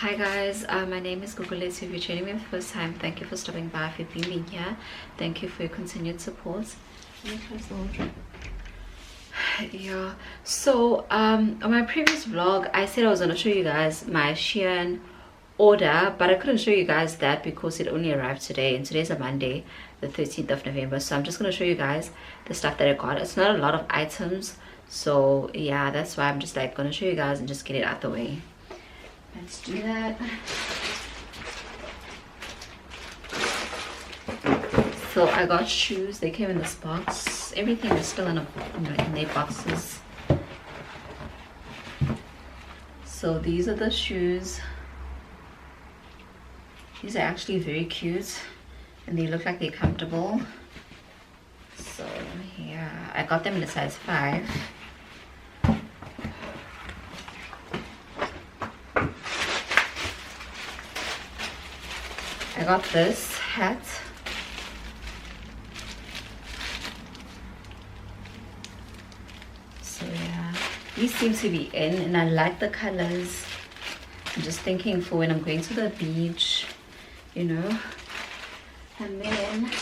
Hi guys, my name is Google. If you're joining me for the first time, thank you for stopping by. If you've been here, thank you for your continued support. Yeah, so on my previous vlog I said I was going to show you guys my shein order, but I couldn't show you guys that because it only arrived today, and today's a Monday, the 13th of November. So I'm just going to show you guys the stuff that I got. It's not a lot of items, so yeah, that's why I'm just like going to show you guys and just get it out the way. Let's do that. So I got shoes. They came in this box. Everything is still in their boxes. So these are the shoes. These are actually very cute and they look like they're comfortable. So yeah, I got them in a size 5. I got this hat. So yeah, these seem to be in and I like the colors. I'm just thinking for when I'm going to the beach, you know. And then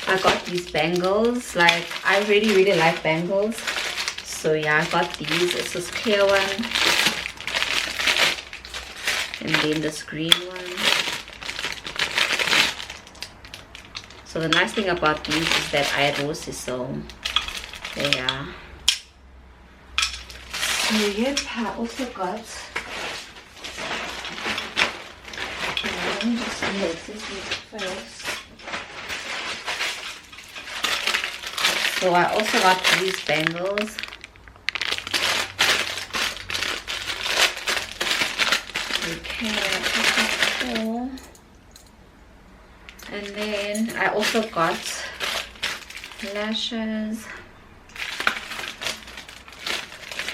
I got these bangles. Like, I really like bangles. So yeah, I got these. It's this clear one. And then this green one. So the nice thing about these is that I rose is so yeah. So yep, I also got, let me just mix this first. So I also got these bangles. Okay, that's 4. And then I also got lashes.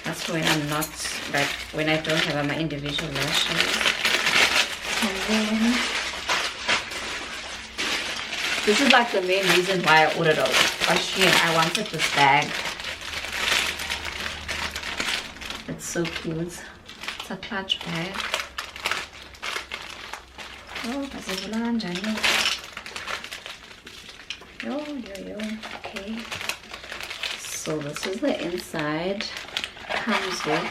That's when I'm not, like, when I don't have my individual lashes. And then this is like the main reason why I ordered a shein. I wanted this bag. It's so cute. It's a clutch bag. Oh, that's a Johnny. Yo. Okay. So this is the inside. Comes with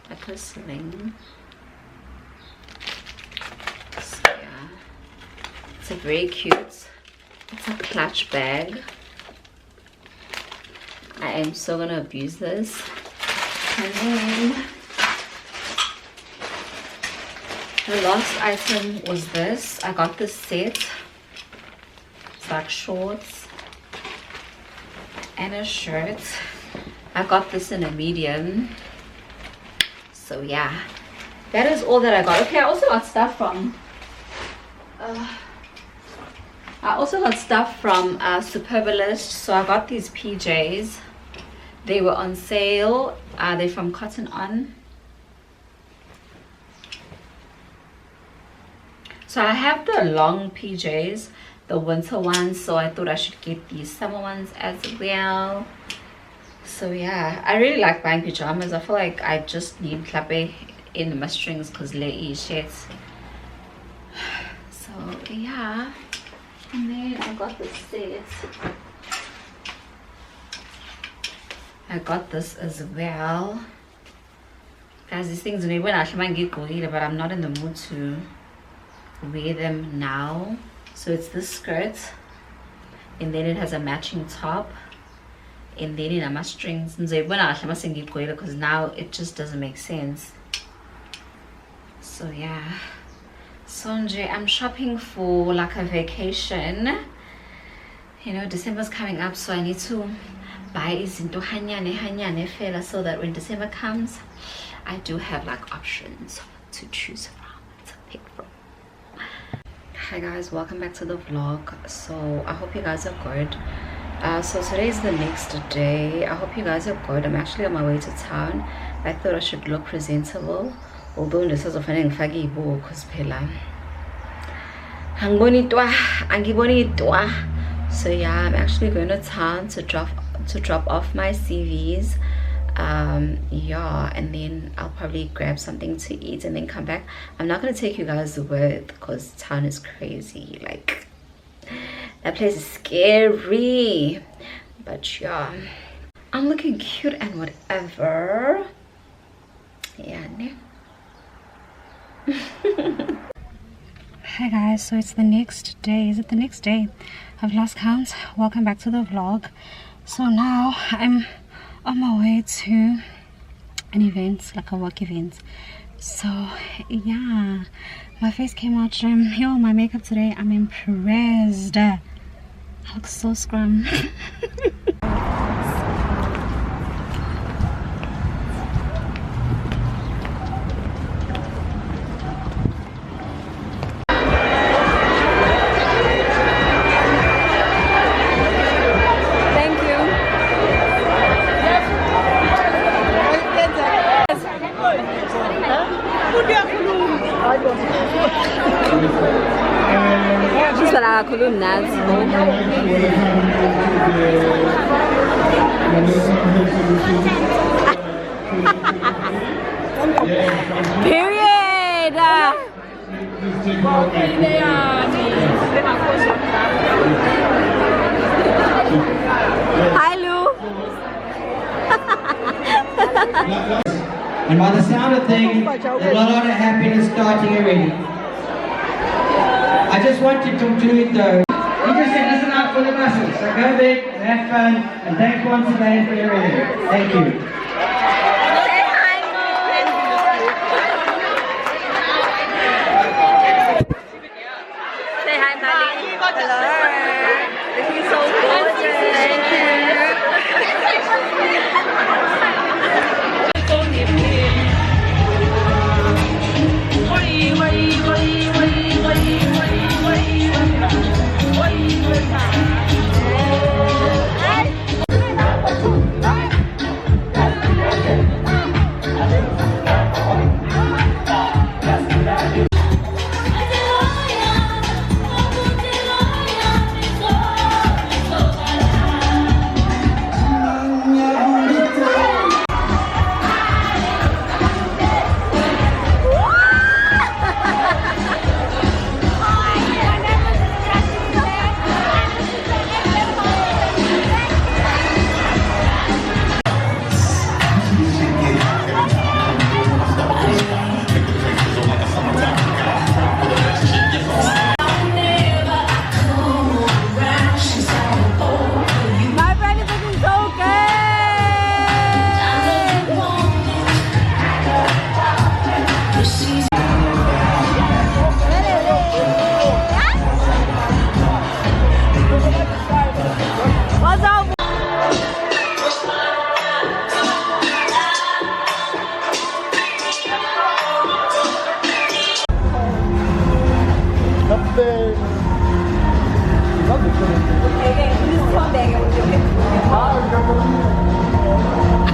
like a sling. So yeah, it's a very cute. It's a clutch bag. I am so gonna abuse this. And then the last item was this. I got this set. It's like shorts and a shirt. I got this in a medium. So yeah, that is all that I got. Okay, I also got stuff from Superbalist. So I got these PJs. They were on sale. They're from Cotton On. So I have the long PJs, the winter ones, so I thought I should get these summer ones as well. So yeah, I really like buying pajamas. I feel like I just need klappe in my strings because lei shit. So yeah, and then I got this set. I got this as well. Guys, these things maybe when I get good, but I'm not in the mood to wear them now. So it's this skirt, and then it has a matching top, and then in my strings, because now it just doesn't make sense. So yeah, Sonje, I'm shopping for like a vacation. You know, December's coming up, so I need to buy izinto hanyane fela, so that when December comes I do have like options to choose from, to pick from. Hi guys, welcome back to the vlog. So I hope you guys are good. So today is the next day. I hope you guys are good. I'm actually on my way to town. I thought I should look presentable, although this is offering fagi bo because pela angiboni twa. So yeah, I'm actually going to town to drop off my CVs. Yeah, and then I'll probably grab something to eat and then come back. I'm not gonna take you guys with because town is crazy. Like, that place is scary. But yeah, I'm looking cute and whatever. Yeah. Hi guys, so it's the next day. Is it the next day? I've lost count. Welcome back to the vlog. So now I'm on my way to an event, like a work event. So yeah, my face came out trim. Yo, my makeup today, I'm impressed. I look so scrum. Period. Hi Lou. And by the sound of things, there's a lot of happiness starting already. I just want to conclude though. You just said listen out for the buses. So go big, have fun, and thanks once again for everything. Thank you. Say hi, darling. Hello. Looking so gorgeous.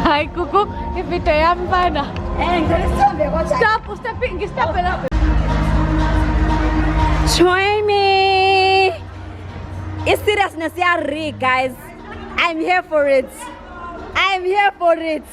Hi, Cuckoo. If it am fine. Stop it up. Join me. It's seriousness, yeah, guys. I'm here for it. I'm here for it.